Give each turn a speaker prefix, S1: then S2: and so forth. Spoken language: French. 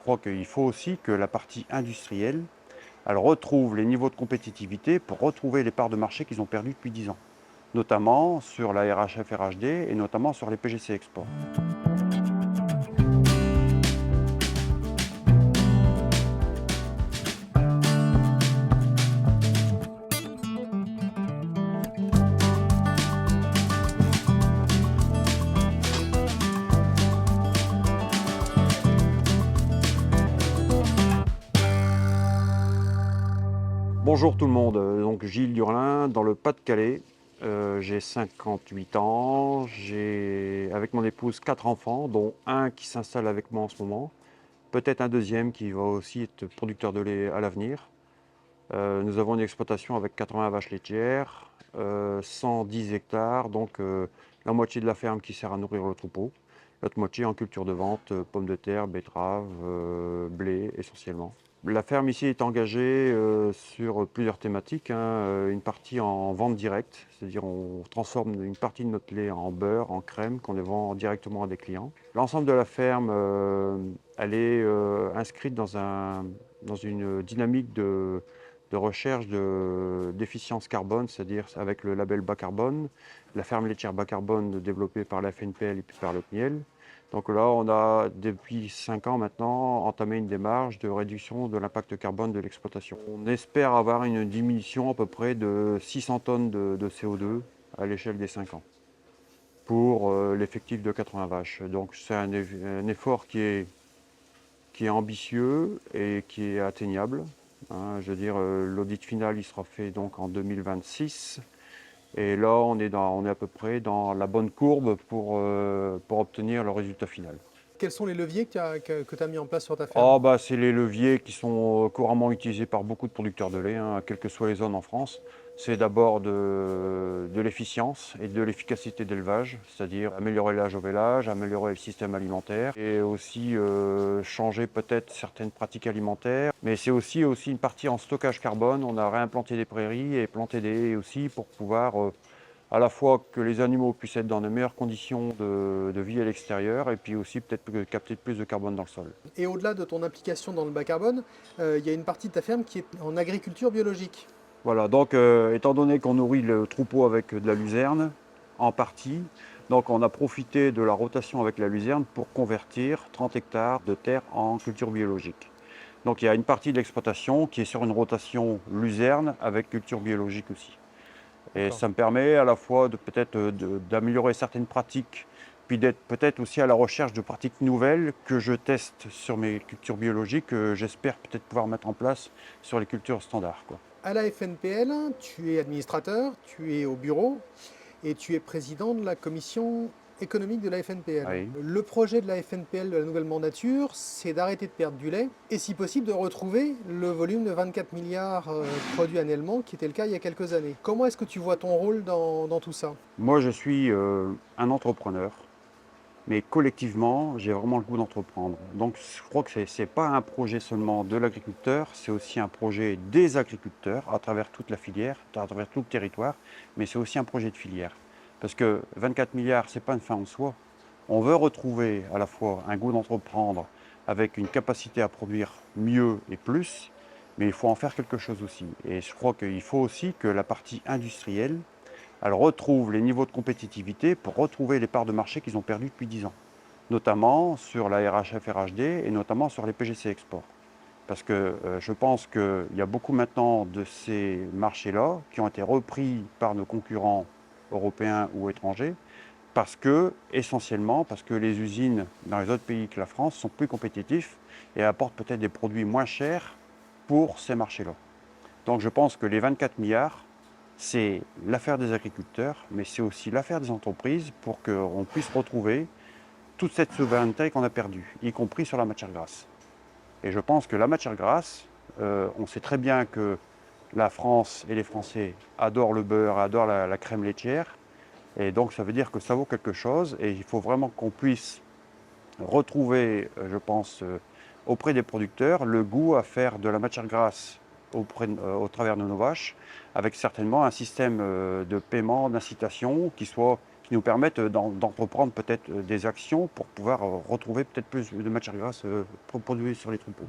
S1: crois qu'il faut aussi que la partie industrielle, elle retrouve les niveaux de compétitivité pour retrouver les parts de marché qu'ils ont perdues depuis 10 ans, notamment sur la RHF-RHD et notamment sur les PGC Export. Bonjour tout le monde, donc Gilles Durlin dans le Pas-de-Calais. J'ai 58 ans, j'ai avec mon épouse 4 enfants, dont un qui s'installe avec moi en ce moment, peut-être un deuxième qui va aussi être producteur de lait à l'avenir. Nous avons une exploitation avec 80 vaches laitières, 110 hectares, donc la moitié de la ferme qui sert à nourrir le troupeau, l'autre moitié en culture de vente, pommes de terre, betteraves, blé essentiellement. La ferme ici est engagée sur plusieurs thématiques, hein. Une partie en vente directe, c'est-à-dire on transforme une partie de notre lait en beurre, en crème, qu'on les vend directement à des clients. L'ensemble de la ferme, elle est inscrite dans une dynamique de recherche d'efficience carbone, c'est-à-dire avec le label bas carbone, la ferme laitière bas carbone développée par la FNPL et puis par le CNIEL. Donc là, on a depuis 5 ans maintenant entamé une démarche de réduction de l'impact carbone de l'exploitation. On espère avoir une diminution à peu près de 600 tonnes de CO2 à l'échelle des 5 ans pour l'effectif de 80 vaches. Donc c'est un effort qui est ambitieux et qui est atteignable. Hein. Je veux dire, l'audit final il sera fait donc en 2026. Et là, on est à peu près dans la bonne courbe pour obtenir le résultat final.
S2: Quels sont les leviers que tu as mis en place sur ta ferme?
S1: Oh, bah, c'est les leviers qui sont couramment utilisés par beaucoup de producteurs de lait, hein, quelles que soient les zones en France. C'est d'abord de l'efficience et de l'efficacité d'élevage, c'est-à-dire améliorer l'âge au vélage, améliorer le système alimentaire et aussi changer peut-être certaines pratiques alimentaires. Mais c'est aussi une partie en stockage carbone. On a réimplanté des prairies et planté des haies aussi pour pouvoir à la fois que les animaux puissent être dans de meilleures conditions de vie à l'extérieur et puis aussi peut-être capter plus de carbone dans le sol.
S2: Et au-delà de ton implication dans le bas carbone, il y a une partie de ta ferme qui est en agriculture biologique.
S1: Voilà, donc étant donné qu'on nourrit le troupeau avec de la luzerne, en partie, donc on a profité de la rotation avec la luzerne pour convertir 30 hectares de terre en culture biologique. Donc il y a une partie de l'exploitation qui est sur une rotation luzerne avec culture biologique aussi. Et ça me permet à la fois de peut-être d'améliorer certaines pratiques, puis d'être peut-être aussi à la recherche de pratiques nouvelles que je teste sur mes cultures biologiques, que j'espère peut-être pouvoir mettre en place sur les cultures standards, quoi.
S2: À la FNPL, tu es administrateur, tu es au bureau et tu es président de la commission économique de la FNPL.
S1: Oui.
S2: Le projet de la FNPL de la nouvelle mandature, c'est d'arrêter de perdre du lait et si possible de retrouver le volume de 24 milliards produits annuellement qui était le cas il y a quelques années. Comment est-ce que tu vois ton rôle dans tout ça?
S1: Moi, je suis un entrepreneur, mais collectivement, j'ai vraiment le goût d'entreprendre. Donc, je crois que ce n'est pas un projet seulement de l'agriculteur, c'est aussi un projet des agriculteurs à travers toute la filière, à travers tout le territoire, mais c'est aussi un projet de filière. Parce que 24 milliards, ce n'est pas une fin en soi. On veut retrouver à la fois un goût d'entreprendre avec une capacité à produire mieux et plus, mais il faut en faire quelque chose aussi. Et je crois qu'il faut aussi que la partie industrielle, elle retrouve les niveaux de compétitivité pour retrouver les parts de marché qu'ils ont perdues depuis 10 ans, notamment sur la RHF-RHD et notamment sur les PGC Export. Parce que je pense qu'il y a beaucoup maintenant de ces marchés-là qui ont été repris par nos concurrents européens ou étrangers, essentiellement parce que les usines dans les autres pays que la France sont plus compétitifs et apportent peut-être des produits moins chers pour ces marchés-là. Donc je pense que les 24 milliards, c'est l'affaire des agriculteurs, mais c'est aussi l'affaire des entreprises pour qu'on puisse retrouver toute cette souveraineté qu'on a perdue, y compris sur la matière grasse. Et je pense que la matière grasse, on sait très bien que la France et les Français adorent le beurre, adorent la crème laitière. Et donc ça veut dire que ça vaut quelque chose et il faut vraiment qu'on puisse retrouver, je pense, auprès des producteurs, le goût à faire de la matière grasse au travers de nos vaches, avec certainement un système de paiement, d'incitation qui soit qui nous permettent d'entreprendre peut-être des actions pour pouvoir retrouver peut-être plus de matière grasse produite sur les troupeaux.